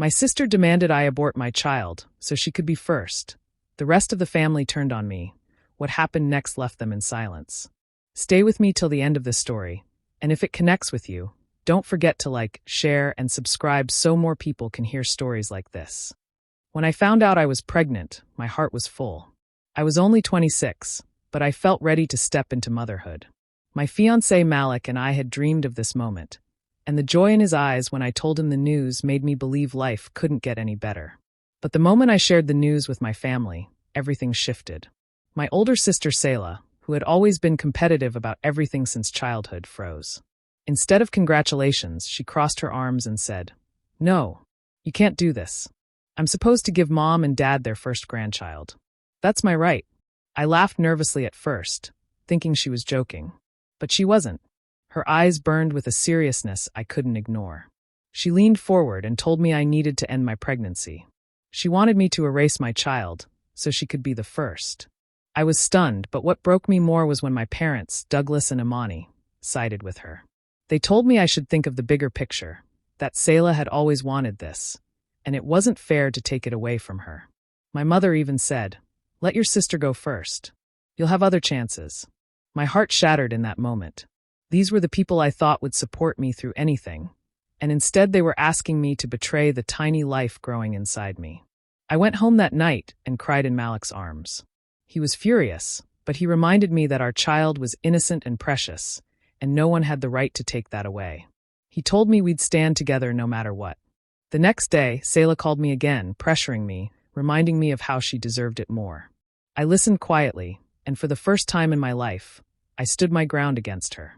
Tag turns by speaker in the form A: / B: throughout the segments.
A: My sister demanded I abort my child so she could be first. The rest of the family turned on me. What happened next left them in silence. Stay with me till the end of this story, and if it connects with you, don't forget to like, share, and subscribe so more people can hear stories like this. When I found out I was pregnant, my heart was full. I was only 26, but I felt ready to step into motherhood. My fiancé Malik and I had dreamed of this moment, and the joy in his eyes when I told him the news made me believe life couldn't get any better. But the moment I shared the news with my family, everything shifted. My older sister Selah, who had always been competitive about everything since childhood, froze. Instead of congratulations, she crossed her arms and said, "No, you can't do this. I'm supposed to give Mom and Dad their first grandchild. That's my right." I laughed nervously at first, thinking she was joking. But she wasn't. Her eyes burned with a seriousness I couldn't ignore. She leaned forward and told me I needed to end my pregnancy. She wanted me to erase my child, so she could be the first. I was stunned, but what broke me more was when my parents, Douglas and Imani, sided with her. They told me I should think of the bigger picture, that Selah had always wanted this, and it wasn't fair to take it away from her. My mother even said, "Let your sister go first. You'll have other chances." My heart shattered in that moment. These were the people I thought would support me through anything, and instead they were asking me to betray the tiny life growing inside me. I went home that night and cried in Malik's arms. He was furious, but he reminded me that our child was innocent and precious, and no one had the right to take that away. He told me we'd stand together no matter what. The next day, Selah called me again, pressuring me, reminding me of how she deserved it more. I listened quietly, and for the first time in my life, I stood my ground against her.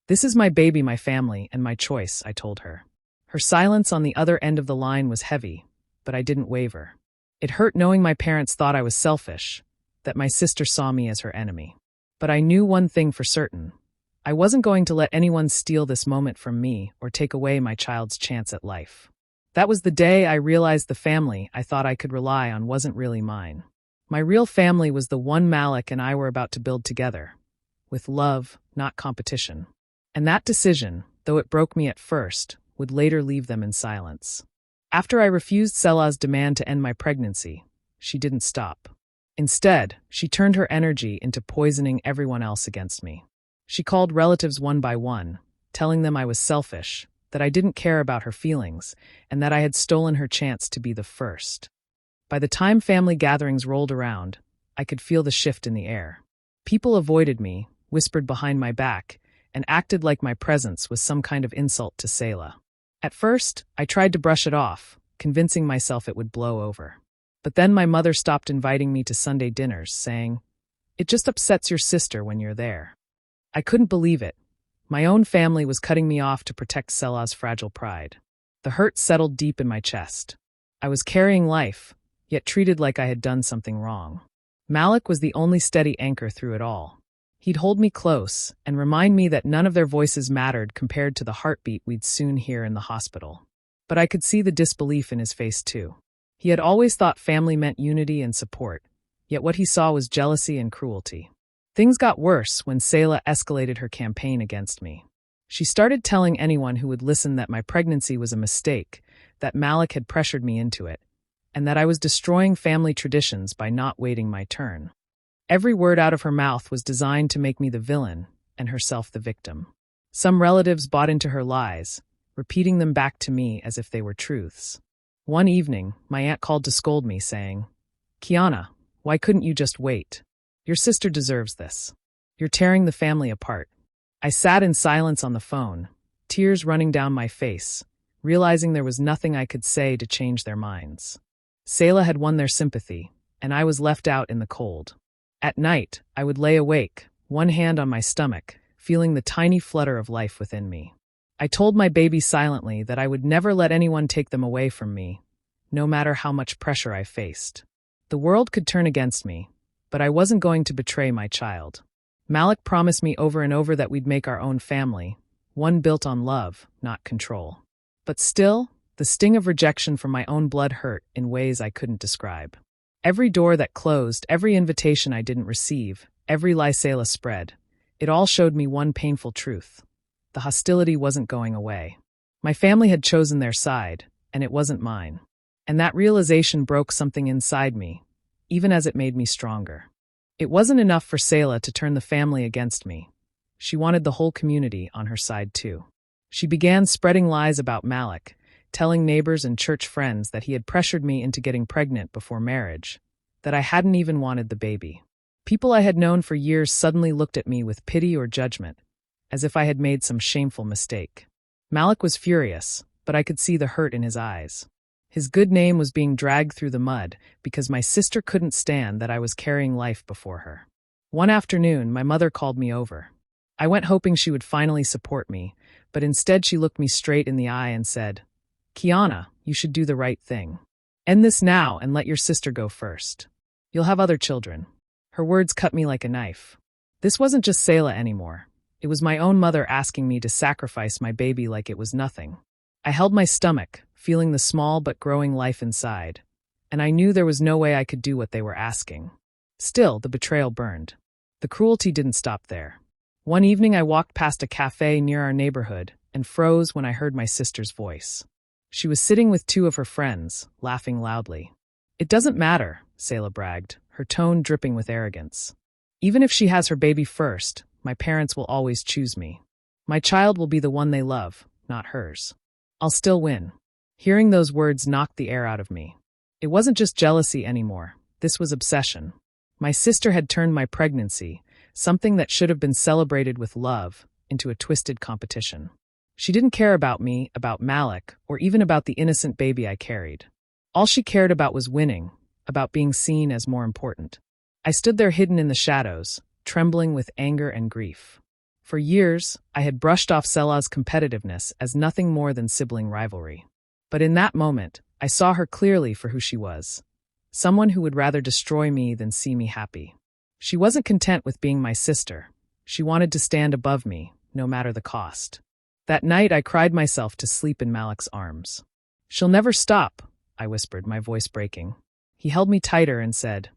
A: "This is my baby, my family, and my choice," I told her. Her silence on the other end of the line was heavy, but I didn't waver. It hurt knowing my parents thought I was selfish, that my sister saw me as her enemy. But I knew one thing for certain. I wasn't going to let anyone steal this moment from me or take away my child's chance at life. That was the day I realized the family I thought I could rely on wasn't really mine. My real family was the one Malik and I were about to build together, with love, not competition. And that decision, though it broke me at first, would later leave them in silence. After I refused Selah's demand to end my pregnancy, she didn't stop. Instead, she turned her energy into poisoning everyone else against me. She called relatives one by one, telling them I was selfish, that I didn't care about her feelings, and that I had stolen her chance to be the first. By the time family gatherings rolled around, I could feel the shift in the air. People avoided me, whispered behind my back, and acted like my presence was some kind of insult to Selah. At first, I tried to brush it off, convincing myself it would blow over. But then my mother stopped inviting me to Sunday dinners, saying, "It just upsets your sister when you're there." I couldn't believe it. My own family was cutting me off to protect Selah's fragile pride. The hurt settled deep in my chest. I was carrying life, yet treated like I had done something wrong. Malik was the only steady anchor through it all. He'd hold me close and remind me that none of their voices mattered compared to the heartbeat we'd soon hear in the hospital. But I could see the disbelief in his face too. He had always thought family meant unity and support, yet what he saw was jealousy and cruelty. Things got worse when Selah escalated her campaign against me. She started telling anyone who would listen that my pregnancy was a mistake, that Malik had pressured me into it, and that I was destroying family traditions by not waiting my turn. Every word out of her mouth was designed to make me the villain and herself the victim. Some relatives bought into her lies, repeating them back to me as if they were truths. One evening, my aunt called to scold me, saying, "Kiana, why couldn't you just wait? Your sister deserves this. You're tearing the family apart." I sat in silence on the phone, tears running down my face, realizing there was nothing I could say to change their minds. Selah had won their sympathy, and I was left out in the cold. At night, I would lay awake, one hand on my stomach, feeling the tiny flutter of life within me. I told my baby silently that I would never let anyone take them away from me, no matter how much pressure I faced. The world could turn against me, but I wasn't going to betray my child. Malik promised me over and over that we'd make our own family, one built on love, not control. But still, the sting of rejection from my own blood hurt in ways I couldn't describe. Every door that closed, every invitation I didn't receive, every lie Selah spread, it all showed me one painful truth. The hostility wasn't going away. My family had chosen their side, and it wasn't mine. And that realization broke something inside me, even as it made me stronger. It wasn't enough for Selah to turn the family against me. She wanted the whole community on her side too. She began spreading lies about Malik, telling neighbors and church friends that he had pressured me into getting pregnant before marriage, that I hadn't even wanted the baby. People I had known for years suddenly looked at me with pity or judgment, as if I had made some shameful mistake. Malik was furious, but I could see the hurt in his eyes. His good name was being dragged through the mud because my sister couldn't stand that I was carrying life before her. One afternoon, my mother called me over. I went hoping she would finally support me, but instead she looked me straight in the eye and said, "Kiana, you should do the right thing. End this now and let your sister go first. You'll have other children." Her words cut me like a knife. This wasn't just Selah anymore. It was my own mother asking me to sacrifice my baby like it was nothing. I held my stomach, feeling the small but growing life inside, and I knew there was no way I could do what they were asking. Still, the betrayal burned. The cruelty didn't stop there. One evening I walked past a cafe near our neighborhood and froze when I heard my sister's voice. She was sitting with two of her friends, laughing loudly. "It doesn't matter," Selah bragged, her tone dripping with arrogance. "Even if she has her baby first, my parents will always choose me. My child will be the one they love, not hers. I'll still win." Hearing those words knocked the air out of me. It wasn't just jealousy anymore. This was obsession. My sister had turned my pregnancy, something that should have been celebrated with love, into a twisted competition. She didn't care about me, about Malik, or even about the innocent baby I carried. All she cared about was winning, about being seen as more important. I stood there hidden in the shadows, trembling with anger and grief. For years, I had brushed off Selah's competitiveness as nothing more than sibling rivalry. But in that moment, I saw her clearly for who she was. Someone who would rather destroy me than see me happy. She wasn't content with being my sister. She wanted to stand above me, no matter the cost. That night, I cried myself to sleep in Malik's arms. "She'll never stop," I whispered, my voice breaking. He held me tighter and said,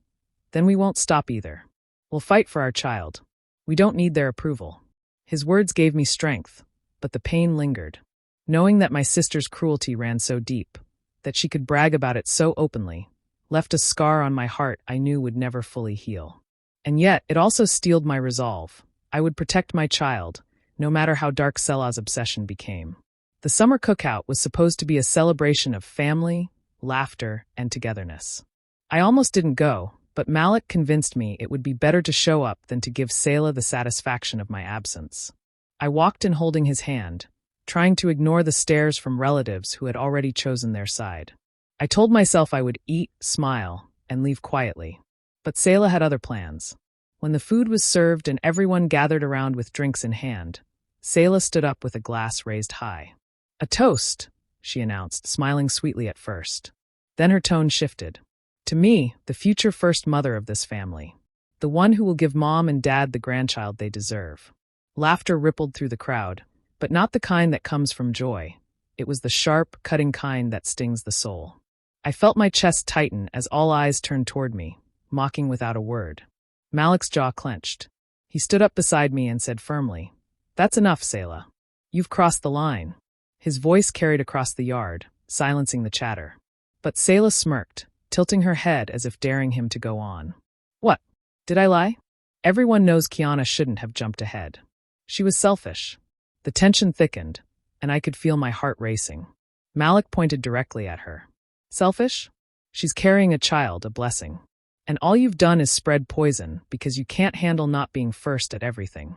A: "Then we won't stop either. We'll fight for our child. We don't need their approval." His words gave me strength, but the pain lingered. Knowing that my sister's cruelty ran so deep, that she could brag about it so openly, left a scar on my heart I knew would never fully heal. And yet, it also steeled my resolve. I would protect my child, no matter how dark Selah's obsession became. The summer cookout was supposed to be a celebration of family, laughter, and togetherness. I almost didn't go, but Malik convinced me it would be better to show up than to give Selah the satisfaction of my absence. I walked in holding his hand, trying to ignore the stares from relatives who had already chosen their side. I told myself I would eat, smile, and leave quietly. But Selah had other plans. When the food was served and everyone gathered around with drinks in hand, Selah stood up with a glass raised high. "A toast," she announced, smiling sweetly at first. Then her tone shifted. "To me, the future first mother of this family. The one who will give mom and dad the grandchild they deserve." Laughter rippled through the crowd, but not the kind that comes from joy. It was the sharp, cutting kind that stings the soul. I felt my chest tighten as all eyes turned toward me, mocking without a word. Malik's jaw clenched. He stood up beside me and said firmly, "That's enough, Selah. You've crossed the line." His voice carried across the yard, silencing the chatter. But Selah smirked, tilting her head as if daring him to go on. "What? Did I lie? Everyone knows Kiana shouldn't have jumped ahead. She was selfish." The tension thickened, and I could feel my heart racing. Malik pointed directly at her. "Selfish? She's carrying a child, a blessing. And all you've done is spread poison because you can't handle not being first at everything."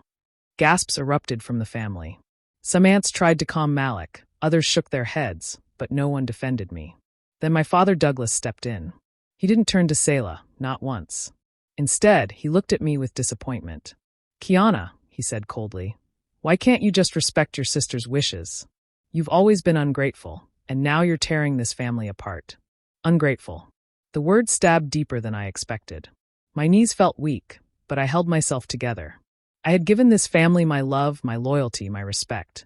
A: Gasps erupted from the family. Some aunts tried to calm Malik, others shook their heads, but no one defended me. Then my father Douglas stepped in. He didn't turn to Selah, not once. Instead, he looked at me with disappointment. "Kiana," he said coldly, "why can't you just respect your sister's wishes? You've always been ungrateful, and now you're tearing this family apart." Ungrateful. The word stabbed deeper than I expected. My knees felt weak, but I held myself together. I had given this family my love, my loyalty, my respect.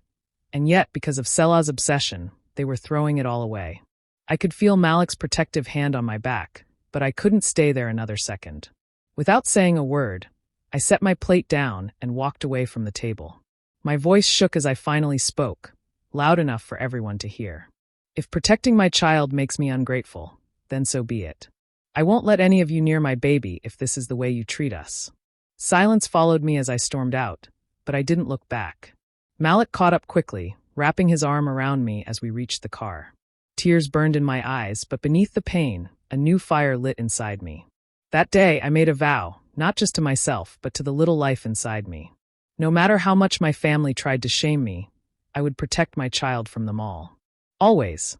A: And yet, because of Selah's obsession, they were throwing it all away. I could feel Malik's protective hand on my back, but I couldn't stay there another second. Without saying a word, I set my plate down and walked away from the table. My voice shook as I finally spoke, loud enough for everyone to hear. If protecting my child makes me ungrateful, then so be it. I won't let any of you near my baby if this is the way you treat us. Silence followed me as I stormed out, but I didn't look back. Malik caught up quickly, wrapping his arm around me as we reached the car. Tears burned in my eyes, but beneath the pain, a new fire lit inside me. That day, I made a vow, not just to myself, but to the little life inside me. No matter how much my family tried to shame me, I would protect my child from them all. Always.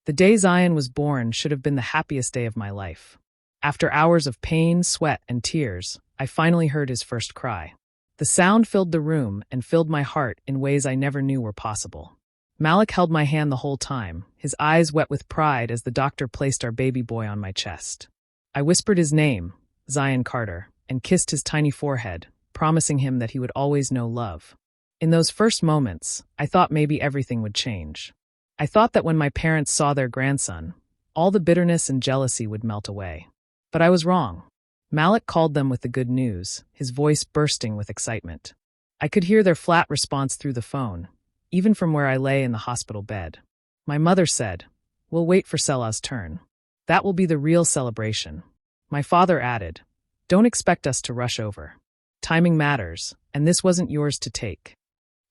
A: The day Zion was born should have been the happiest day of my life. After hours of pain, sweat, and tears, I finally heard his first cry. The sound filled the room and filled my heart in ways I never knew were possible. Malik held my hand the whole time, his eyes wet with pride as the doctor placed our baby boy on my chest. I whispered his name, Zion Carter, and kissed his tiny forehead, promising him that he would always know love. In those first moments, I thought maybe everything would change. I thought that when my parents saw their grandson, all the bitterness and jealousy would melt away. But I was wrong. Malik called them with the good news, his voice bursting with excitement. I could hear their flat response through the phone, even from where I lay in the hospital bed. My mother said, "We'll wait for Selah's turn. That will be the real celebration." My father added, "Don't expect us to rush over. Timing matters, and this wasn't yours to take."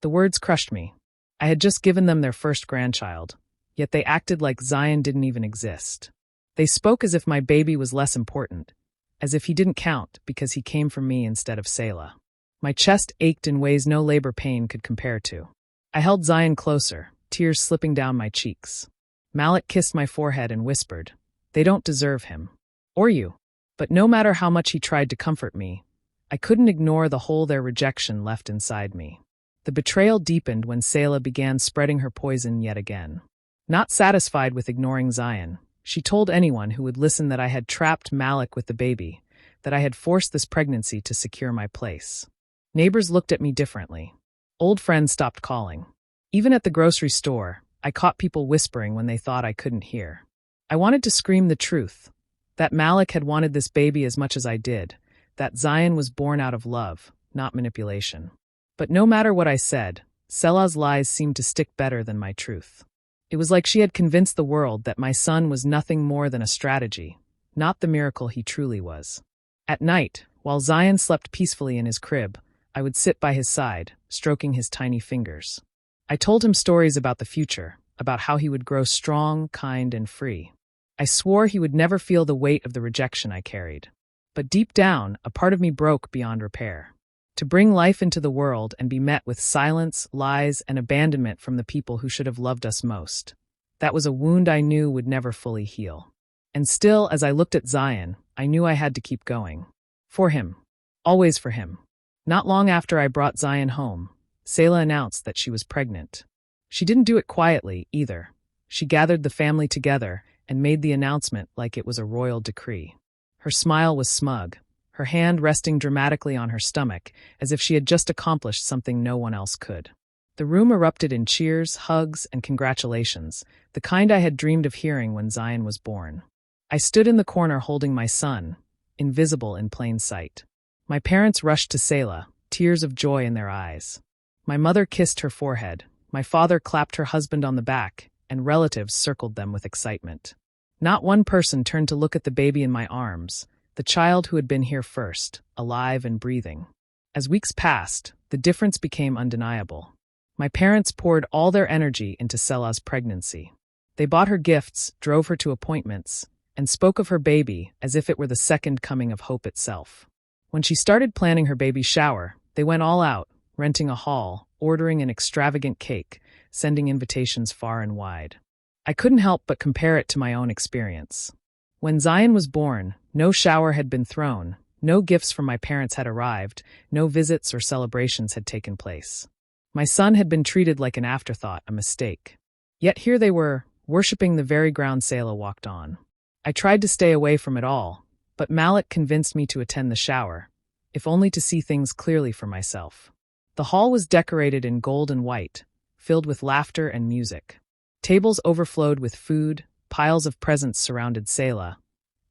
A: The words crushed me. I had just given them their first grandchild, yet they acted like Zion didn't even exist. They spoke as if my baby was less important, as if he didn't count because he came from me instead of Selah. My chest ached in ways no labor pain could compare to. I held Zion closer, tears slipping down my cheeks. Malik kissed my forehead and whispered, "They don't deserve him. Or you." But no matter how much he tried to comfort me, I couldn't ignore the hole their rejection left inside me. The betrayal deepened when Selah began spreading her poison yet again. Not satisfied with ignoring Zion, she told anyone who would listen that I had trapped Malik with the baby, that I had forced this pregnancy to secure my place. Neighbors looked at me differently. Old friends stopped calling. Even at the grocery store, I caught people whispering when they thought I couldn't hear. I wanted to scream the truth, that Malik had wanted this baby as much as I did, that Zion was born out of love, not manipulation. But no matter what I said, Selah's lies seemed to stick better than my truth. It was like she had convinced the world that my son was nothing more than a strategy, not the miracle he truly was. At night, while Zion slept peacefully in his crib, I would sit by his side, stroking his tiny fingers. I told him stories about the future, about how he would grow strong, kind, and free. I swore he would never feel the weight of the rejection I carried. But deep down, a part of me broke beyond repair. To bring life into the world and be met with silence, lies, and abandonment from the people who should have loved us most. That was a wound I knew would never fully heal. And still, as I looked at Zion, I knew I had to keep going. For him. Always for him. Not long after I brought Zion home, Selah announced that she was pregnant. She didn't do it quietly, either. She gathered the family together and made the announcement like it was a royal decree. Her smile was smug, her hand resting dramatically on her stomach, as if she had just accomplished something no one else could. The room erupted in cheers, hugs, and congratulations, the kind I had dreamed of hearing when Zion was born. I stood in the corner holding my son, invisible in plain sight. My parents rushed to Selah, tears of joy in their eyes. My mother kissed her forehead, my father clapped her husband on the back, and relatives circled them with excitement. Not one person turned to look at the baby in my arms, the child who had been here first, alive and breathing. As weeks passed, the difference became undeniable. My parents poured all their energy into Selah's pregnancy. They bought her gifts, drove her to appointments, and spoke of her baby as if it were the second coming of hope itself. When she started planning her baby shower, they went all out, renting a hall, ordering an extravagant cake, sending invitations far and wide. I couldn't help but compare it to my own experience. When Zion was born, no shower had been thrown, no gifts from my parents had arrived, no visits or celebrations had taken place. My son had been treated like an afterthought, a mistake. Yet here they were, worshipping the very ground Selah walked on. I tried to stay away from it all, but Malik convinced me to attend the shower, if only to see things clearly for myself. The hall was decorated in gold and white, filled with laughter and music. Tables overflowed with food, piles of presents surrounded Selah,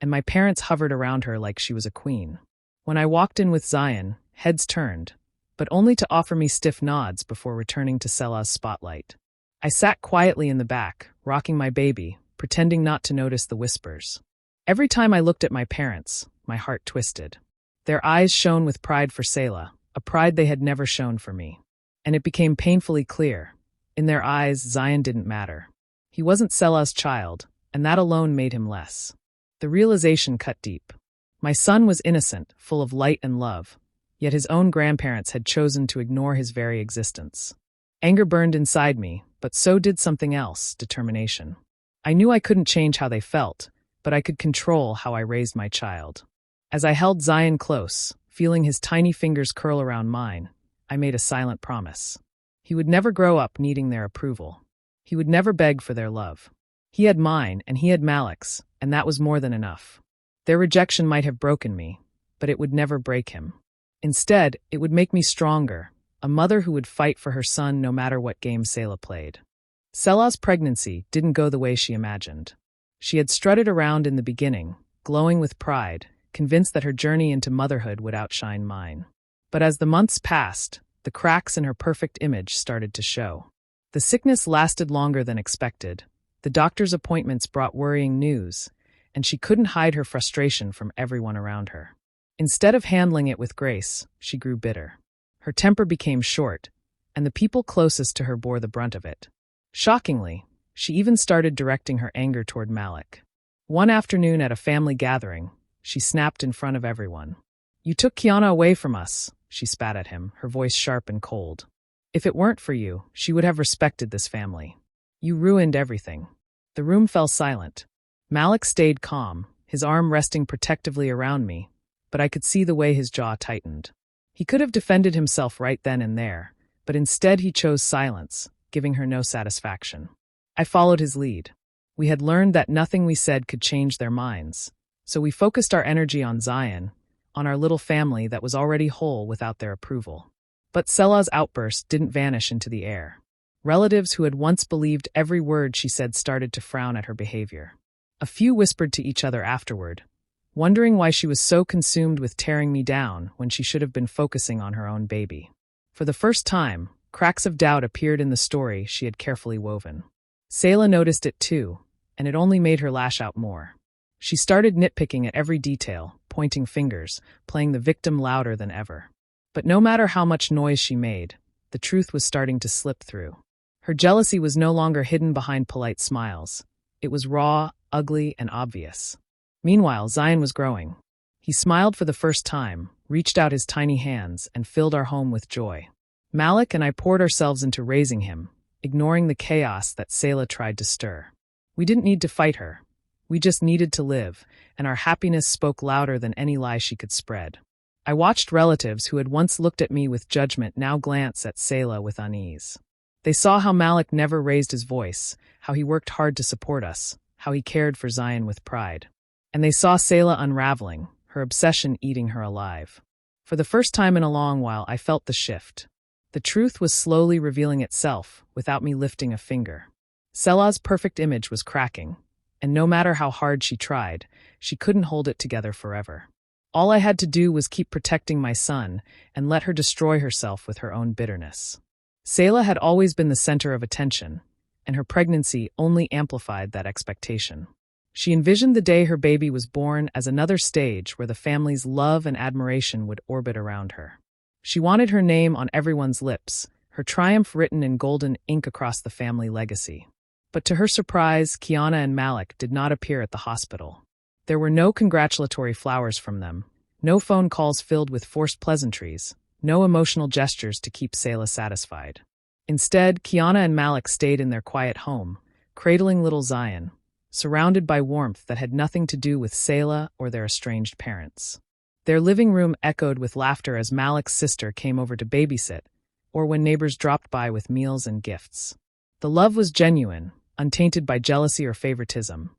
A: and my parents hovered around her like she was a queen. When I walked in with Zion, heads turned, but only to offer me stiff nods before returning to Selah's spotlight. I sat quietly in the back, rocking my baby, pretending not to notice the whispers. Every time I looked at my parents, my heart twisted. Their eyes shone with pride for Selah, a pride they had never shown for me. And it became painfully clear. In their eyes, Zion didn't matter. He wasn't Selah's child, and that alone made him less. The realization cut deep. My son was innocent, full of light and love, yet his own grandparents had chosen to ignore his very existence. Anger burned inside me, but so did something else, determination. I knew I couldn't change how they felt, but I could control how I raised my child. As I held Zion close, feeling his tiny fingers curl around mine, I made a silent promise. He would never grow up needing their approval. He would never beg for their love. He had mine, and he had Malik's, and that was more than enough. Their rejection might have broken me, but it would never break him. Instead, it would make me stronger, a mother who would fight for her son no matter what game Selah played. Selah's pregnancy didn't go the way she imagined. She had strutted around in the beginning, glowing with pride, convinced that her journey into motherhood would outshine mine. But as the months passed, the cracks in her perfect image started to show. The sickness lasted longer than expected. The doctor's appointments brought worrying news, and she couldn't hide her frustration from everyone around her. Instead of handling it with grace, she grew bitter. Her temper became short, and the people closest to her bore the brunt of it. Shockingly, she even started directing her anger toward Malik. One afternoon at a family gathering, she snapped in front of everyone. "You took Kiana away from us," she spat at him, her voice sharp and cold. "If it weren't for you, she would have respected this family. You ruined everything." The room fell silent. Malik stayed calm, his arm resting protectively around me, but I could see the way his jaw tightened. He could have defended himself right then and there, but instead he chose silence, giving her no satisfaction. I followed his lead. We had learned that nothing we said could change their minds, so we focused our energy on Zion, on our little family that was already whole without their approval. But Selah's outburst didn't vanish into the air. Relatives who had once believed every word she said started to frown at her behavior. A few whispered to each other afterward, wondering why she was so consumed with tearing me down when she should have been focusing on her own baby. For the first time, cracks of doubt appeared in the story she had carefully woven. Selah noticed it too, and it only made her lash out more. She started nitpicking at every detail, pointing fingers, playing the victim louder than ever. But no matter how much noise she made, the truth was starting to slip through. Her jealousy was no longer hidden behind polite smiles. It was raw, ugly, and obvious. Meanwhile, Zion was growing. He smiled for the first time, reached out his tiny hands, and filled our home with joy. Malik and I poured ourselves into raising him, ignoring the chaos that Selah tried to stir. We didn't need to fight her. We just needed to live, and our happiness spoke louder than any lie she could spread. I watched relatives who had once looked at me with judgment now glance at Selah with unease. They saw how Malik never raised his voice, how he worked hard to support us, how he cared for Zion with pride. And they saw Selah unraveling, her obsession eating her alive. For the first time in a long while, I felt the shift. The truth was slowly revealing itself, without me lifting a finger. Selah's perfect image was cracking, and no matter how hard she tried, she couldn't hold it together forever. All I had to do was keep protecting my son and let her destroy herself with her own bitterness. Selah had always been the center of attention, and her pregnancy only amplified that expectation. She envisioned the day her baby was born as another stage where the family's love and admiration would orbit around her. She wanted her name on everyone's lips, her triumph written in golden ink across the family legacy. But to her surprise, Kiana and Malik did not appear at the hospital. There were no congratulatory flowers from them, no phone calls filled with forced pleasantries, no emotional gestures to keep Selah satisfied. Instead, Kiana and Malik stayed in their quiet home, cradling little Zion, surrounded by warmth that had nothing to do with Selah or their estranged parents. Their living room echoed with laughter as Malik's sister came over to babysit, or when neighbors dropped by with meals and gifts. The love was genuine, untainted by jealousy or favoritism,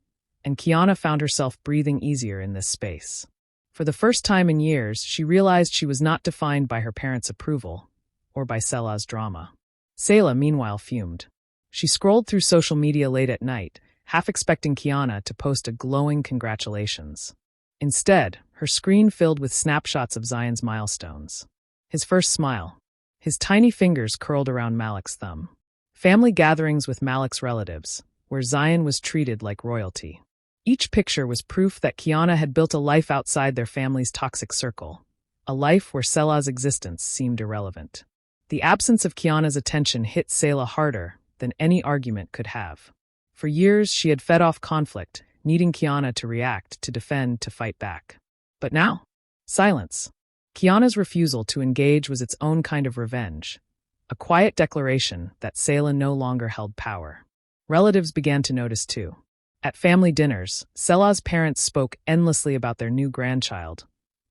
A: and Kiana found herself breathing easier in this space. For the first time in years, she realized she was not defined by her parents' approval, or by Selah's drama. Selah, meanwhile, fumed. She scrolled through social media late at night, half expecting Kiana to post a glowing congratulations. Instead, her screen filled with snapshots of Zion's milestones. His first smile. His tiny fingers curled around Malik's thumb. Family gatherings with Malik's relatives. where Zion was treated like royalty. Each picture was proof that Kiana had built a life outside their family's toxic circle, a life where Selah's existence seemed irrelevant. The absence of Kiana's attention hit Selah harder than any argument could have. For years, she had fed off conflict, needing Kiana to react, to defend, to fight back. But now, silence. Kiana's refusal to engage was its own kind of revenge, a quiet declaration that Selah no longer held power. Relatives began to notice too. At family dinners, Selah's parents spoke endlessly about their new grandchild,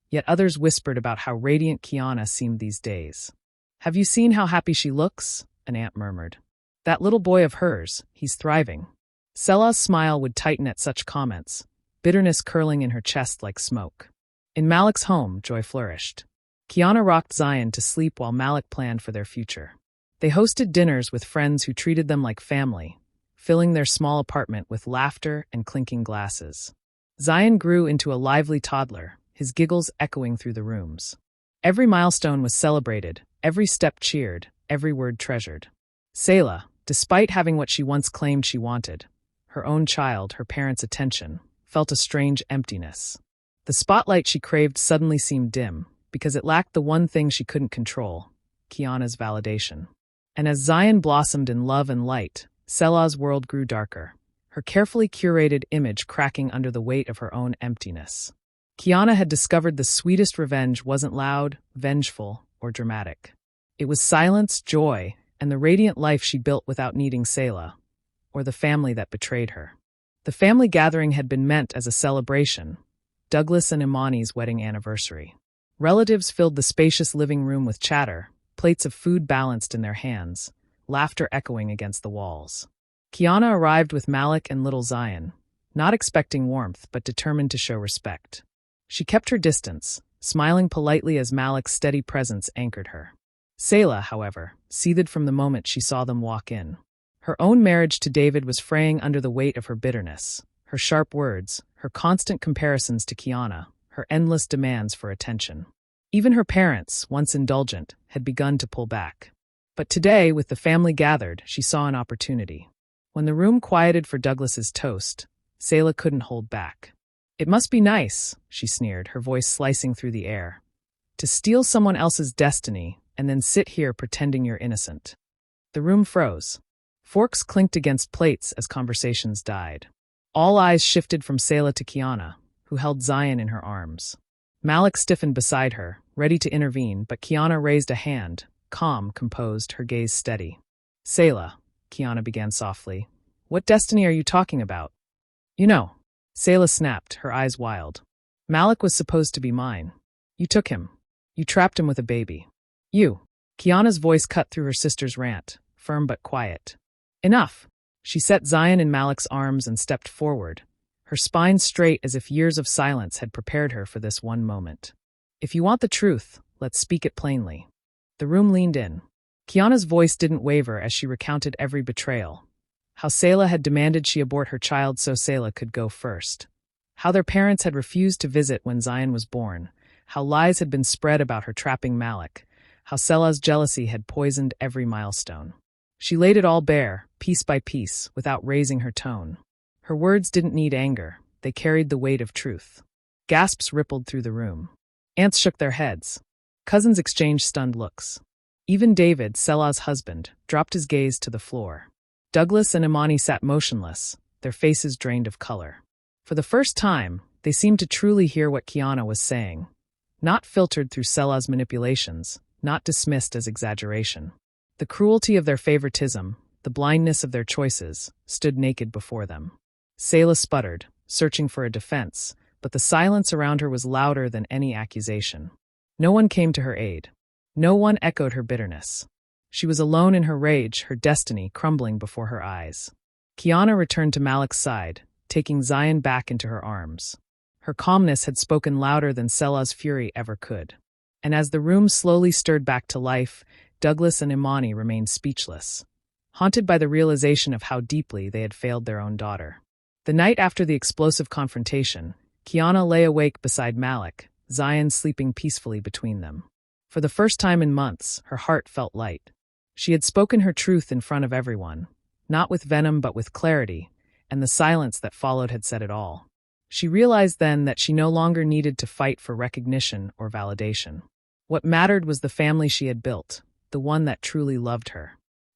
A: yet others whispered about how radiant Kiana seemed these days. "Have you seen how happy she looks?" an aunt murmured. "That little boy of hers, he's thriving." Selah's smile would tighten at such comments, bitterness curling in her chest like smoke. In Malik's home, joy flourished. Kiana rocked Zion to sleep while Malik planned for their future. They hosted dinners with friends who treated them like family, filling their small apartment with laughter and clinking glasses. Zion grew into a lively toddler, his giggles echoing through the rooms. Every milestone was celebrated, every step cheered, every word treasured. Selah, despite having what she once claimed she wanted, her own child, her parents' attention, felt a strange emptiness. The spotlight she craved suddenly seemed dim, because it lacked the one thing she couldn't control, Kiana's validation. And as Zion blossomed in love and light, Selah's world grew darker, her carefully curated image cracking under the weight of her own emptiness. Kiana had discovered the sweetest revenge wasn't loud, vengeful, or dramatic. It was silence, joy, and the radiant life she built without needing Selah, or the family that betrayed her. The family gathering had been meant as a celebration, Douglas and Imani's wedding anniversary. Relatives filled the spacious living room with chatter, plates of food balanced in their hands, laughter echoing against the walls. Kiana arrived with Malik and little Zion, not expecting warmth but determined to show respect. She kept her distance, smiling politely as Malik's steady presence anchored her. Selah, however, seethed from the moment she saw them walk in. Her own marriage to David was fraying under the weight of her bitterness, her sharp words, her constant comparisons to Kiana, her endless demands for attention. Even her parents, once indulgent, had begun to pull back. But today, with the family gathered, she saw an opportunity. When the room quieted for Douglas's toast, Selah couldn't hold back. "It must be nice," she sneered, her voice slicing through the air, "to steal someone else's destiny and then sit here pretending you're innocent." The room froze. Forks clinked against plates as conversations died. All eyes shifted from Selah to Kiana, who held Zion in her arms. Malik stiffened beside her, ready to intervene, but Kiana raised a hand, calm, composed, her gaze steady. "Selah," Kiana began softly, "what destiny are you talking about?" "You know." Selah snapped, her eyes wild. "Malik was supposed to be mine. You took him. You trapped him with a baby. You." Kiana's voice cut through her sister's rant, firm but quiet. "Enough." She set Zion in Malik's arms and stepped forward, her spine straight as if years of silence had prepared her for this one moment. "If you want the truth, let's speak it plainly." The room leaned in. Kiana's voice didn't waver as she recounted every betrayal. How Selah had demanded she abort her child so Selah could go first. How their parents had refused to visit when Zion was born. How lies had been spread about her trapping Malik. How Selah's jealousy had poisoned every milestone. She laid it all bare, piece by piece, without raising her tone. Her words didn't need anger. They carried the weight of truth. Gasps rippled through the room. Aunts shook their heads. Cousins exchanged stunned looks. Even David, Selah's husband, dropped his gaze to the floor. Douglas and Imani sat motionless, their faces drained of color. For the first time, they seemed to truly hear what Kiana was saying. Not filtered through Selah's manipulations, not dismissed as exaggeration. The cruelty of their favoritism, the blindness of their choices, stood naked before them. Selah sputtered, searching for a defense, but the silence around her was louder than any accusation. No one came to her aid. No one echoed her bitterness. She was alone in her rage, her destiny crumbling before her eyes. Kiana returned to Malik's side, taking Zion back into her arms. Her calmness had spoken louder than Selah's fury ever could. And as the room slowly stirred back to life, Douglas and Imani remained speechless, haunted by the realization of how deeply they had failed their own daughter. The night after the explosive confrontation, Kiana lay awake beside Malik, Zion sleeping peacefully between them. For the first time in months, her heart felt light. She had spoken her truth in front of everyone, not with venom but with clarity, and the silence that followed had said it all. She realized then that she no longer needed to fight for recognition or validation. What mattered was the family she had built, the one that truly loved her.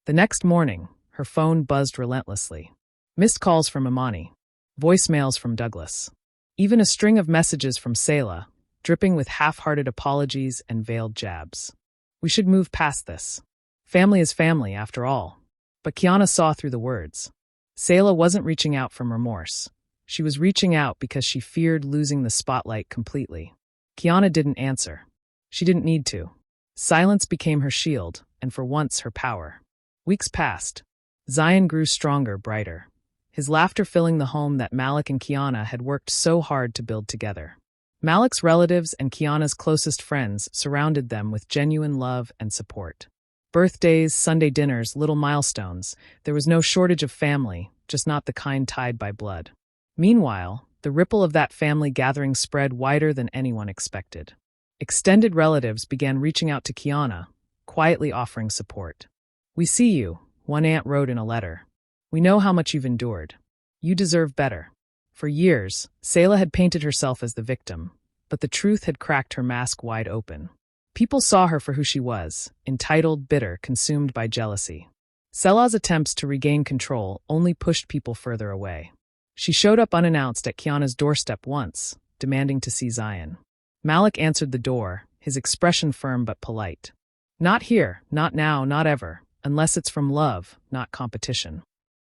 A: The next morning, her phone buzzed relentlessly. Missed calls from Imani, voicemails from Douglas, even a string of messages from Selah, dripping with half-hearted apologies and veiled jabs. We should move past this. Family is family, after all. But Kiana saw through the words. Selah wasn't reaching out from remorse. She was reaching out because she feared losing the spotlight completely. Kiana didn't answer. She didn't need to. Silence became her shield, and for once her power. Weeks passed. Zion grew stronger, brighter. His laughter filling the home that Malik and Kiana had worked so hard to build together. Malik's relatives and Kiana's closest friends surrounded them with genuine love and support. Birthdays, Sunday dinners, little milestones. There was no shortage of family, just not the kind tied by blood. Meanwhile, the ripple of that family gathering spread wider than anyone expected. Extended relatives began reaching out to Kiana, quietly offering support. "We see you," one aunt wrote in a letter. "We know how much you've endured. You deserve better." For years, Selah had painted herself as the victim, but the truth had cracked her mask wide open. People saw her for who she was, entitled, bitter, consumed by jealousy. Selah's attempts to regain control only pushed people further away. She showed up unannounced at Kiana's doorstep once, demanding to see Zion. Malik answered the door, his expression firm but polite. "Not here, not now, not ever, unless it's from love, not competition."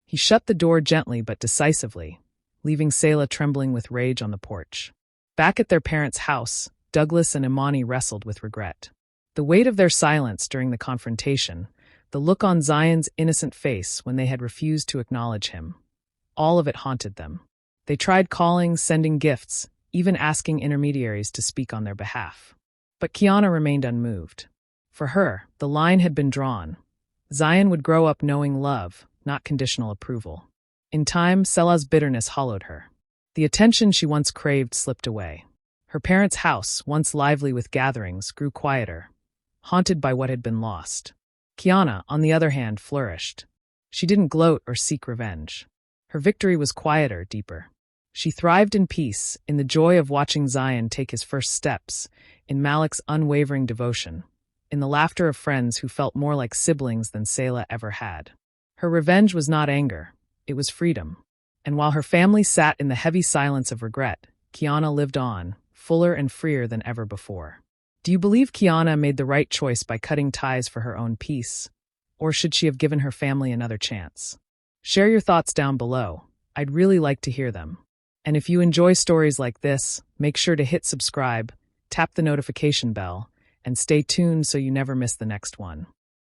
A: He shut the door gently but decisively, leaving Selah trembling with rage on the porch. Back at their parents' house, Douglas and Imani wrestled with regret. The weight of their silence during the confrontation, the look on Zion's innocent face when they had refused to acknowledge him, all of it haunted them. They tried calling, sending gifts, even asking intermediaries to speak on their behalf. But Kiana remained unmoved. For her, the line had been drawn. Zion would grow up knowing love, not conditional approval. In time, Selah's bitterness hollowed her. The attention she once craved slipped away. Her parents' house, once lively with gatherings, grew quieter, haunted by what had been lost. Kiana, on the other hand, flourished. She didn't gloat or seek revenge. Her victory was quieter, deeper. She thrived in peace, in the joy of watching Zion take his first steps, in Malik's unwavering devotion, in the laughter of friends who felt more like siblings than Selah ever had. Her revenge was not anger, it was freedom. And while her family sat in the heavy silence of regret, Kiana lived on, fuller and freer than ever before. Do you believe Kiana made the right choice by cutting ties for her own peace? Or should she have given her family another chance? Share your thoughts down below. I'd really like to hear them. And if you enjoy stories like this, make sure to hit subscribe, tap the notification bell, and stay tuned so you never miss the next one.